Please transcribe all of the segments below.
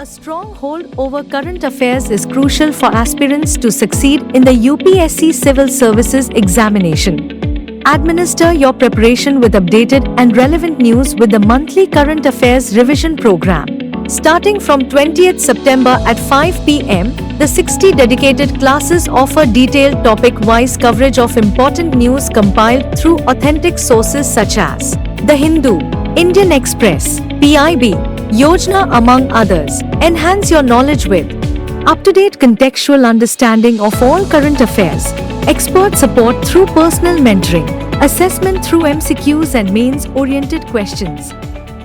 A strong hold over current affairs is crucial for aspirants to succeed in the UPSC Civil Services examination. Administer your preparation with updated and relevant news with the monthly Current Affairs Revision Program. Starting from 20th September at 5 p.m., the 60 dedicated classes offer detailed topic-wise coverage of important news compiled through authentic sources such as The Hindu, Indian Express, PIB, Yojana among others. Enhance your knowledge with up-to-date contextual understanding of all current affairs, expert support through personal mentoring, assessment through MCQs and mains-oriented questions,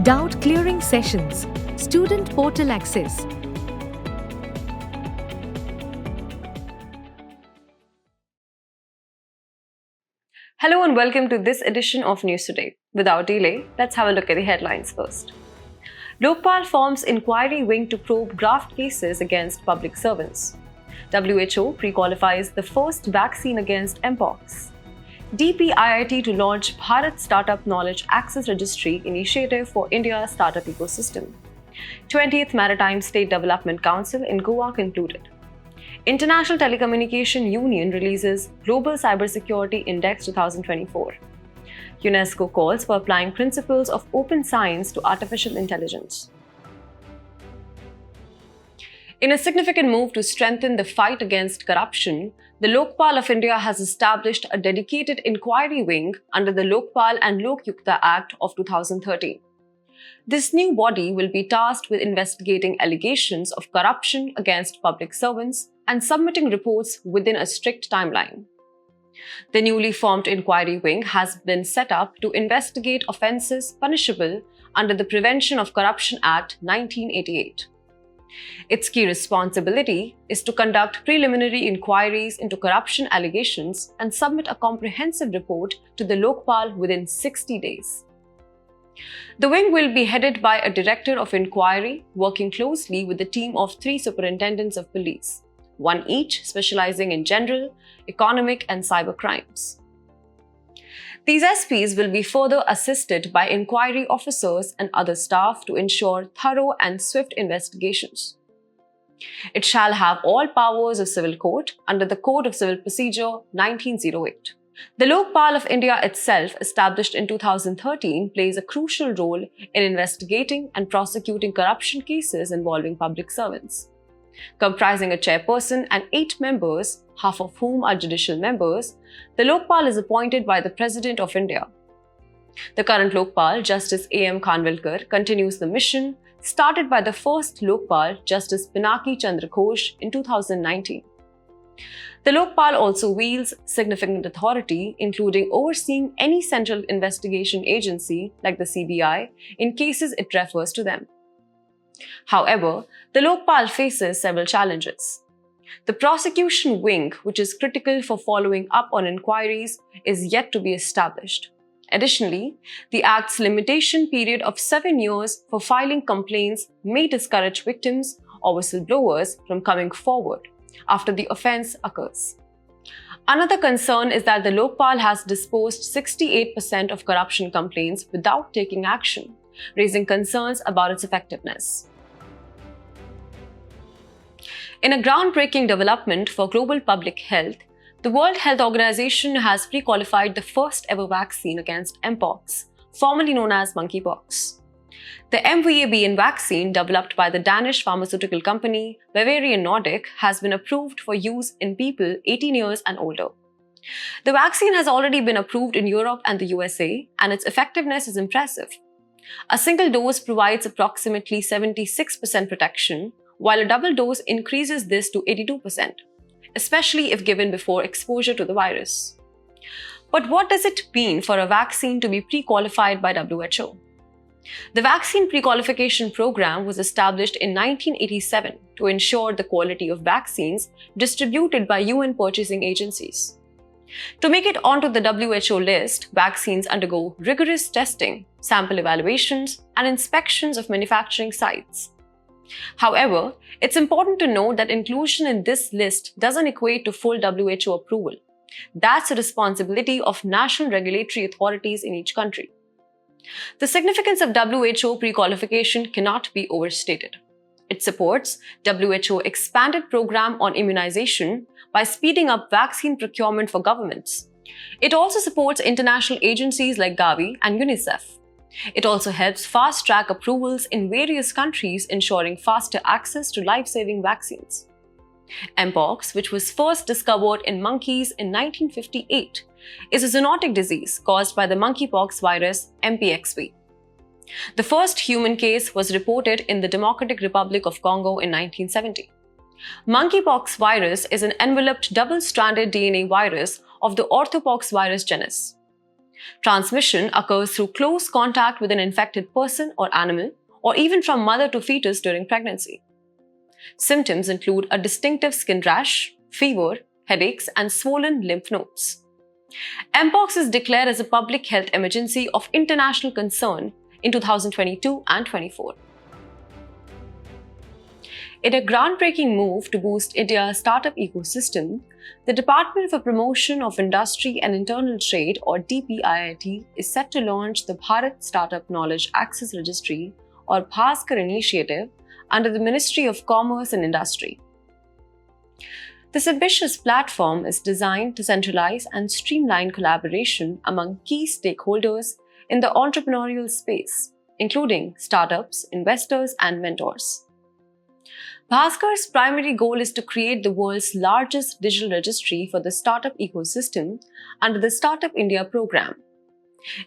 doubt-clearing sessions, student portal access. Hello and welcome to this edition of News Today. Without delay, let's have a look at the headlines first. Lokpal forms inquiry wing to probe graft cases against public servants. WHO pre-qualifies the first vaccine against Mpox. DPIIT to launch Bharat Startup Knowledge Access Registry initiative for India's startup ecosystem. 20th Maritime State Development Council in Goa concluded. International Telecommunication Union releases Global Cybersecurity Index 2024. UNESCO calls for applying principles of open science to artificial intelligence. In a significant move to strengthen the fight against corruption, the Lokpal of India has established a dedicated inquiry wing under the Lokpal and Lokyukta Act of 2013. This new body will be tasked with investigating allegations of corruption against public servants and submitting reports within a strict timeline. The newly formed inquiry wing has been set up to investigate offences punishable under the Prevention of Corruption Act 1988. Its key responsibility is to conduct preliminary inquiries into corruption allegations and submit a comprehensive report to the Lokpal within 60 days. The wing will be headed by a director of inquiry working closely with a team of 3 superintendents of police, one each specializing in general, economic and cyber crimes. These SPs will be further assisted by inquiry officers and other staff to ensure thorough and swift investigations. It shall have all powers of civil court under the Code of Civil Procedure 1908. The Lokpal of India itself, established in 2013, plays a crucial role in investigating and prosecuting corruption cases involving public servants. Comprising a chairperson and 8 members, half of whom are judicial members, the Lokpal is appointed by the President of India. The current Lokpal, Justice A.M. Khanwilkar, continues the mission started by the first Lokpal, Justice Pinaki Chandra Ghosh, in 2019. The Lokpal also wields significant authority, including overseeing any central investigation agency like the CBI in cases it refers to them. However, the Lokpal faces several challenges. The prosecution wing, which is critical for following up on inquiries, is yet to be established. Additionally, the Act's limitation period of 7 years for filing complaints may discourage victims or whistleblowers from coming forward after the offence occurs. Another concern is that the Lokpal has disposed 68% of corruption complaints without taking action, raising concerns about its effectiveness. In a groundbreaking development for global public health, the World Health Organization has pre-qualified the first ever vaccine against Mpox, formerly known as monkeypox. The MVA-BN vaccine, developed by the Danish pharmaceutical company Bavarian Nordic, has been approved for use in people 18 years and older. The vaccine has already been approved in Europe and the USA, and its effectiveness is impressive. A single dose provides approximately 76% protection, while a double dose increases this to 82%, especially if given before exposure to the virus. But what does it mean for a vaccine to be pre-qualified by WHO? The Vaccine Pre-Qualification Program was established in 1987 to ensure the quality of vaccines distributed by UN purchasing agencies. To make it onto the WHO list, vaccines undergo rigorous testing, sample evaluations, and inspections of manufacturing sites. However, it's important to note that inclusion in this list doesn't equate to full WHO approval. That's the responsibility of national regulatory authorities in each country. The significance of WHO pre-qualification cannot be overstated. It supports WHO expanded program on immunization by speeding up vaccine procurement for governments. It also supports international agencies like Gavi and UNICEF. It also helps fast-track approvals in various countries, ensuring faster access to life-saving vaccines. Mpox, which was first discovered in monkeys in 1958, is a zoonotic disease caused by the monkeypox virus Mpox. The first human case was reported in the Democratic Republic of Congo in 1970. Monkeypox virus is an enveloped double-stranded DNA virus of the orthopox virus genus. Transmission occurs through close contact with an infected person or animal, or even from mother to fetus during pregnancy. Symptoms include a distinctive skin rash, fever, headaches, and swollen lymph nodes. Mpox is declared as a public health emergency of international concern in 2022 and 24. In a groundbreaking move to boost India's startup ecosystem, the Department for Promotion of Industry and Internal Trade, or DPIIT, is set to launch the Bharat Startup Knowledge Access Registry, or BHASKAR initiative, under the Ministry of Commerce and Industry. This ambitious platform is designed to centralize and streamline collaboration among key stakeholders in the entrepreneurial space, including startups, investors, and mentors. BHASKAR's primary goal is to create the world's largest digital registry for the startup ecosystem under the Startup India program.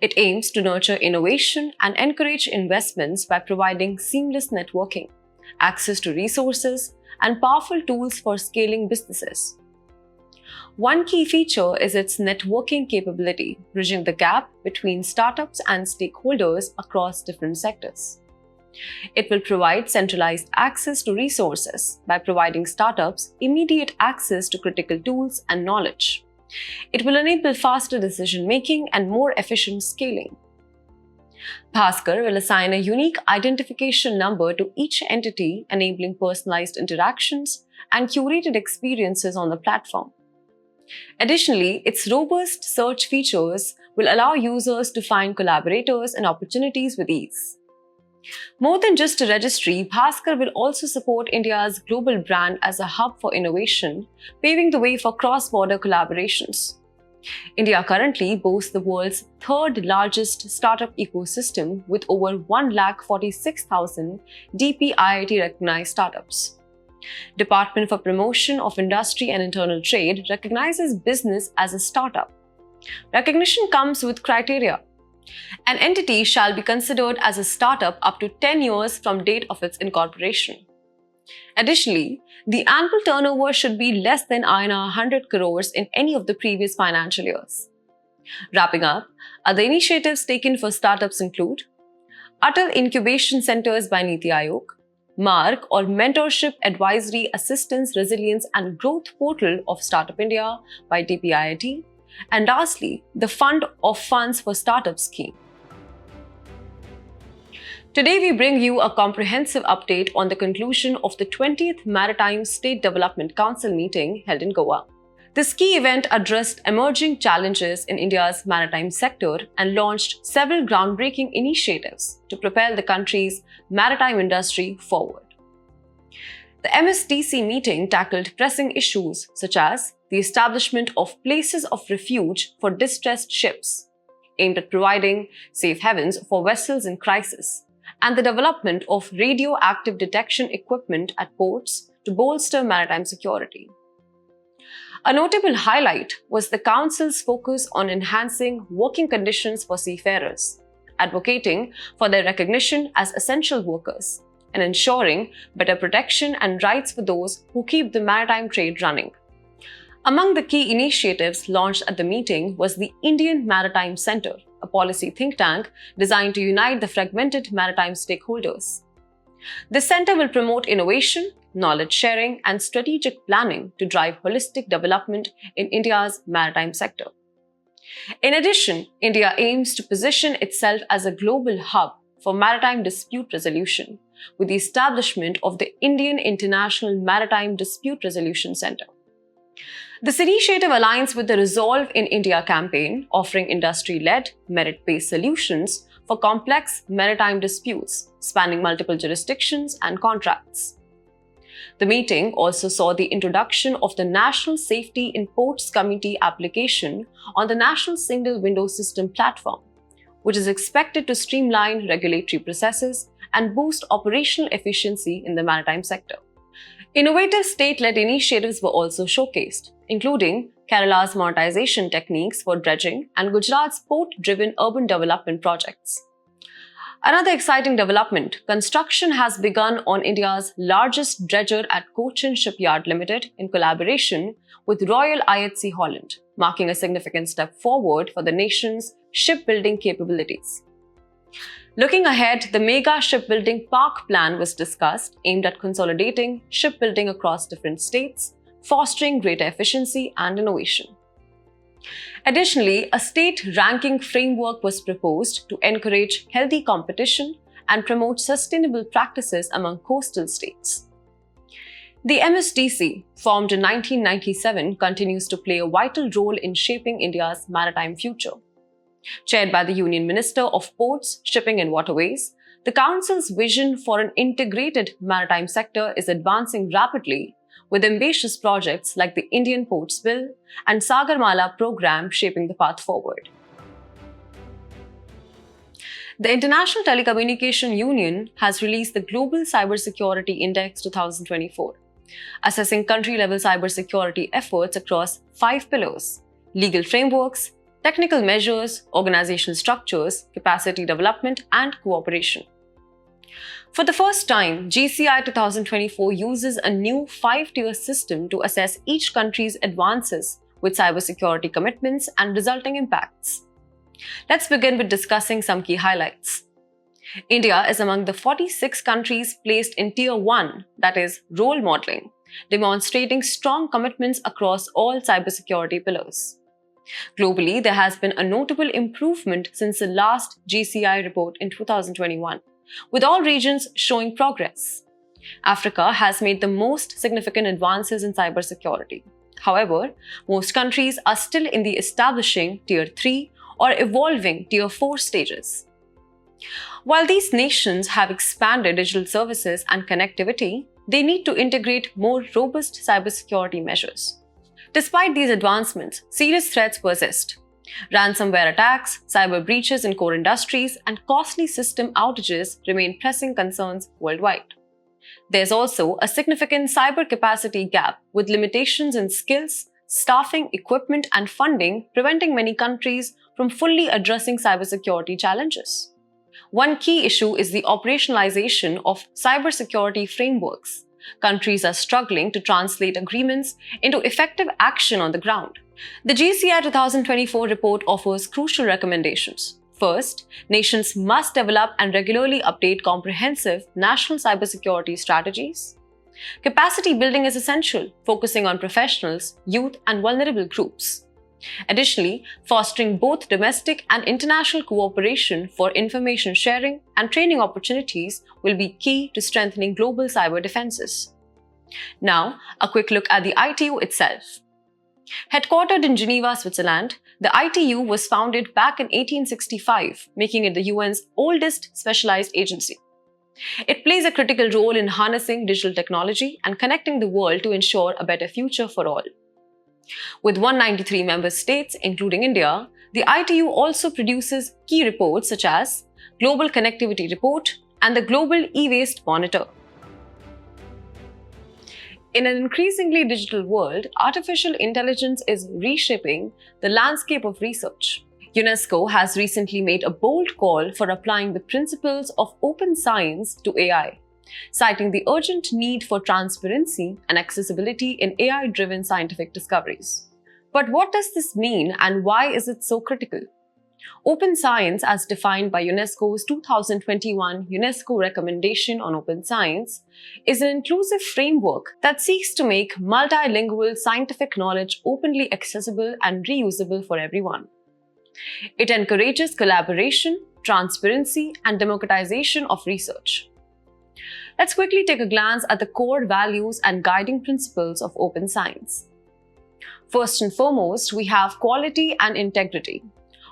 It aims to nurture innovation and encourage investments by providing seamless networking, access to resources, and powerful tools for scaling businesses. One key feature is its networking capability, bridging the gap between startups and stakeholders across different sectors. It will provide centralized access to resources by providing startups immediate access to critical tools and knowledge. It will enable faster decision-making and more efficient scaling. BHASKAR will assign a unique identification number to each entity, enabling personalized interactions and curated experiences on the platform. Additionally, its robust search features will allow users to find collaborators and opportunities with ease. More than just a registry, BHASKAR will also support India's global brand as a hub for innovation, paving the way for cross-border collaborations. India currently boasts the world's third largest startup ecosystem with over 146,000 DPIIT recognized startups. Department for Promotion of Industry and Internal Trade recognizes business as a startup. Recognition comes with criteria. An entity shall be considered as a startup up to 10 years from date of its incorporation. Additionally, the annual turnover should be less than INR 100 crores in any of the previous financial years. Wrapping up, other initiatives taken for startups include Atal Incubation Centers by Niti Aayog, MARC or Mentorship Advisory Assistance Resilience and Growth Portal of Startup India by DPIIT, and lastly, the Fund of Funds for Startups scheme. Today, we bring you a comprehensive update on the conclusion of the 20th Maritime State Development Council meeting held in Goa. This key event addressed emerging challenges in India's maritime sector and launched several groundbreaking initiatives to propel the country's maritime industry forward. The MSDC meeting tackled pressing issues such as the establishment of places of refuge for distressed ships, aimed at providing safe havens for vessels in crisis, and the development of radioactive detection equipment at ports to bolster maritime security. A notable highlight was the Council's focus on enhancing working conditions for seafarers, advocating for their recognition as essential workers, and ensuring better protection and rights for those who keep the maritime trade running. Among the key initiatives launched at the meeting was the Indian Maritime Centre, a policy think tank designed to unite the fragmented maritime stakeholders. The centre will promote innovation, knowledge sharing, and strategic planning to drive holistic development in India's maritime sector. In addition, India aims to position itself as a global hub for maritime dispute resolution with the establishment of the Indian International Maritime Dispute Resolution Centre. This initiative aligns with the Resolve in India campaign, offering industry-led, merit-based solutions for complex maritime disputes spanning multiple jurisdictions and contracts. The meeting also saw the introduction of the National Safety in Ports Committee application on the National Single Window System platform, which is expected to streamline regulatory processes and boost operational efficiency in the maritime sector. Innovative state-led initiatives were also showcased, including Kerala's monetization techniques for dredging and Gujarat's port-driven urban development projects. Another exciting development, construction has begun on India's largest dredger at Cochin Shipyard Limited in collaboration with Royal IHC Holland, marking a significant step forward for the nation's shipbuilding capabilities. Looking ahead, the Mega Shipbuilding Park Plan was discussed, aimed at consolidating shipbuilding across different states, fostering greater efficiency and innovation. Additionally, a state ranking framework was proposed to encourage healthy competition and promote sustainable practices among coastal states. The MSDC, formed in 1997, continues to play a vital role in shaping India's maritime future. Chaired by the Union Minister of Ports, Shipping and Waterways, the Council's vision for an integrated maritime sector is advancing rapidly, with ambitious projects like the Indian Ports Bill and Sagarmala program shaping the path forward. The International Telecommunication Union has released the Global Cybersecurity Index 2024, assessing country-level cybersecurity efforts across 5 pillars: legal frameworks, technical measures, organizational structures, capacity development, and cooperation. For the first time, GCI 2024 uses a new 5-tier system to assess each country's advances with cybersecurity commitments and resulting impacts. Let's begin with discussing some key highlights. India is among the 46 countries placed in Tier 1, that is, role modeling, demonstrating strong commitments across all cybersecurity pillars. Globally, there has been a notable improvement since the last GCI report in 2021, with all regions showing progress. Africa has made the most significant advances in cybersecurity. However, most countries are still in the establishing Tier 3 or evolving Tier 4 stages. While these nations have expanded digital services and connectivity, they need to integrate more robust cybersecurity measures. Despite these advancements, serious threats persist. Ransomware attacks, cyber breaches in core industries, and costly system outages remain pressing concerns worldwide. There's also a significant cyber capacity gap, with limitations in skills, staffing, equipment, and funding preventing many countries from fully addressing cybersecurity challenges. One key issue is the operationalization of cybersecurity frameworks. Countries are struggling to translate agreements into effective action on the ground. The GCI 2024 report offers crucial recommendations. First, nations must develop and regularly update comprehensive national cybersecurity strategies. Capacity building is essential, focusing on professionals, youth, and vulnerable groups. Additionally, fostering both domestic and international cooperation for information sharing and training opportunities will be key to strengthening global cyber defenses. Now, a quick look at the ITU itself. Headquartered in Geneva, Switzerland, the ITU was founded back in 1865, making it the UN's oldest specialized agency. It plays a critical role in harnessing digital technology and connecting the world to ensure a better future for all. With 193 member states, including India, the ITU also produces key reports such as Global Connectivity Report and the Global E-Waste Monitor. In an increasingly digital world, artificial intelligence is reshaping the landscape of research. UNESCO has recently made a bold call for applying the principles of open science to AI, citing the urgent need for transparency and accessibility in AI-driven scientific discoveries. But what does this mean and why is it so critical? Open science, as defined by UNESCO's 2021 UNESCO Recommendation on Open Science, is an inclusive framework that seeks to make multilingual scientific knowledge openly accessible and reusable for everyone. It encourages collaboration, transparency, and democratization of research. Let's quickly take a glance at the core values and guiding principles of open science. First and foremost, we have quality and integrity.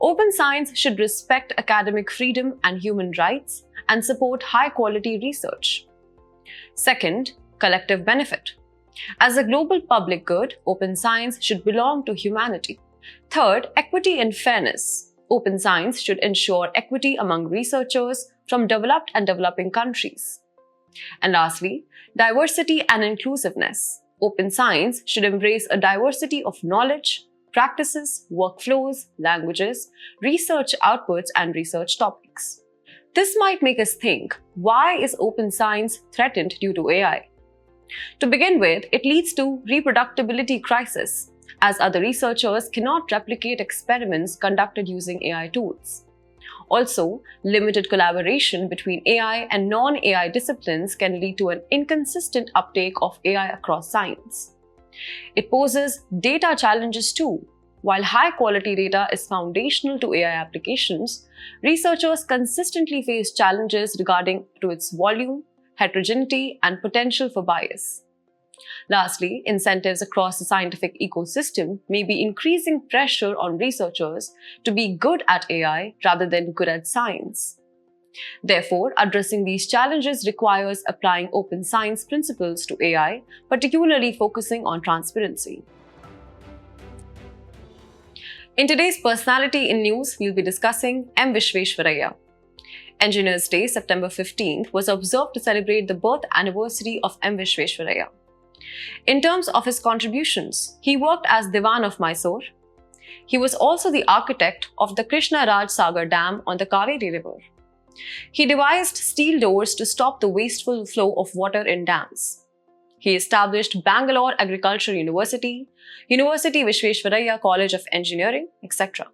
Open science should respect academic freedom and human rights and support high-quality research. Second, collective benefit. As a global public good, open science should belong to humanity. Third, equity and fairness. Open science should ensure equity among researchers from developed and developing countries. And lastly, diversity and inclusiveness. Open science should embrace a diversity of knowledge, practices, workflows, languages, research outputs, and research topics. This might make us think, why is open science threatened due to AI? To begin with, it leads to reproducibility crisis, as other researchers cannot replicate experiments conducted using AI tools. Also, limited collaboration between AI and non-AI disciplines can lead to an inconsistent uptake of AI across science. It poses data challenges too. While high-quality data is foundational to AI applications, researchers consistently face challenges regarding its volume, heterogeneity, and potential for bias. Lastly, incentives across the scientific ecosystem may be increasing pressure on researchers to be good at AI rather than good at science. Therefore, addressing these challenges requires applying open science principles to AI, particularly focusing on transparency. In today's Personality in News, we'll be discussing M. Visvesvaraya. Engineers Day, September 15th, was observed to celebrate the birth anniversary of M. Visvesvaraya. In terms of his contributions, he worked as Diwan of Mysore. He was also the architect of the Krishna Raj Sagar Dam on the Kaveri River. He devised steel doors to stop the wasteful flow of water in dams. He established Bangalore Agricultural University, University Visvesvaraya College of Engineering, etc.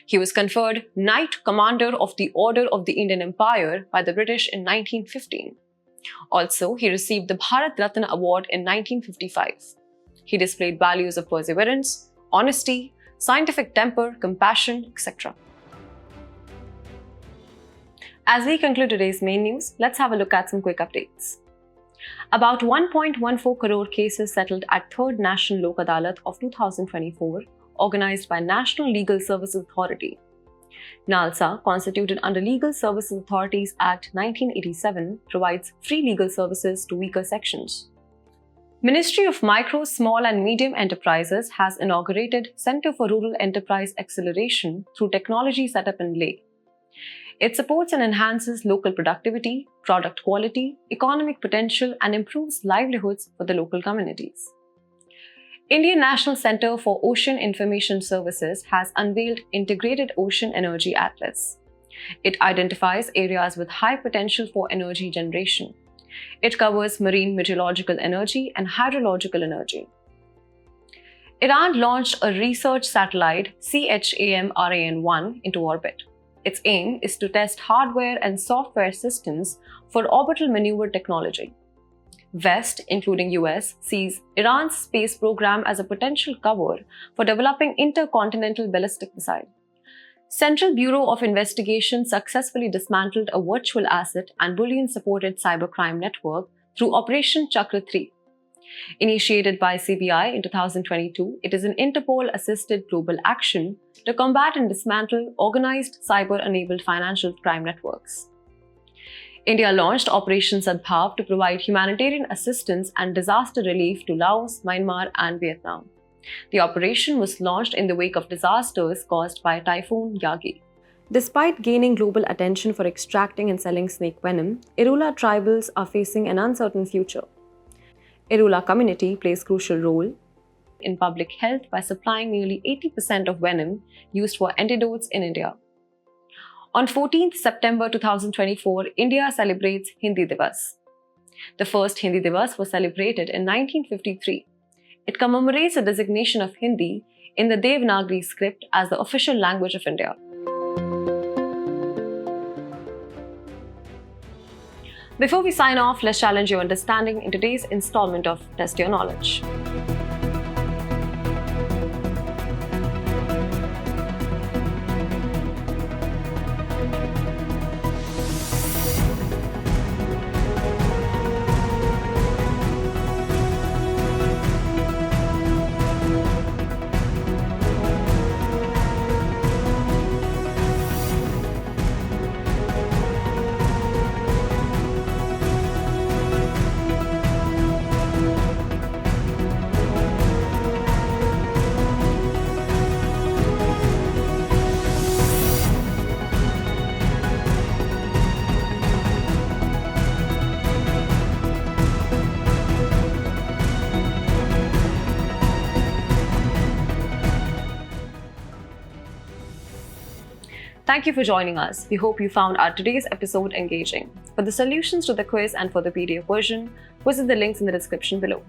He was conferred Knight Commander of the Order of the Indian Empire by the British in 1915. Also, he received the Bharat Ratna Award in 1955. He displayed values of perseverance, honesty, scientific temper, compassion, etc. As we conclude today's main news, let's have a look at some quick updates. About 1.14 crore cases settled at 3rd National Lok Adalat of 2024, organized by National Legal Services Authority. NALSA, constituted under Legal Services Authorities Act 1987, provides free legal services to weaker sections. Ministry of Micro, Small and Medium Enterprises has inaugurated Center for Rural Enterprise Acceleration through technology setup in Leh. It supports and enhances local productivity, product quality, economic potential, and improves livelihoods for the local communities. Indian National Centre for Ocean Information Services has unveiled Integrated Ocean Energy Atlas. It identifies areas with high potential for energy generation. It covers marine meteorological energy and hydrological energy. Iran launched a research satellite CHAMRAN-1 into orbit. Its aim is to test hardware and software systems for orbital maneuver technology. West, including US, sees Iran's space program as a potential cover for developing intercontinental ballistic missile. Central Bureau of Investigation successfully dismantled a virtual asset and bullion-supported cybercrime network through Operation Chakra 3. Initiated by CBI in 2022, it is an Interpol-assisted global action to combat and dismantle organized cyber-enabled financial crime networks. India launched Operation Sadbhav to provide humanitarian assistance and disaster relief to Laos, Myanmar, and Vietnam. The operation was launched in the wake of disasters caused by Typhoon Yagi. Despite gaining global attention for extracting and selling snake venom, Irula tribals are facing an uncertain future. Irula community plays a crucial role in public health by supplying nearly 80% of venom used for antidotes in India. On 14th September 2024, India celebrates Hindi Divas. The first Hindi Divas was celebrated in 1953. It commemorates the designation of Hindi in the Devanagari script as the official language of India. Before we sign off, let's challenge your understanding in today's installment of Test Your Knowledge. Thank you for joining us. We hope you found our today's episode engaging. For the solutions to the quiz and for the PDF version, visit the links in the description below.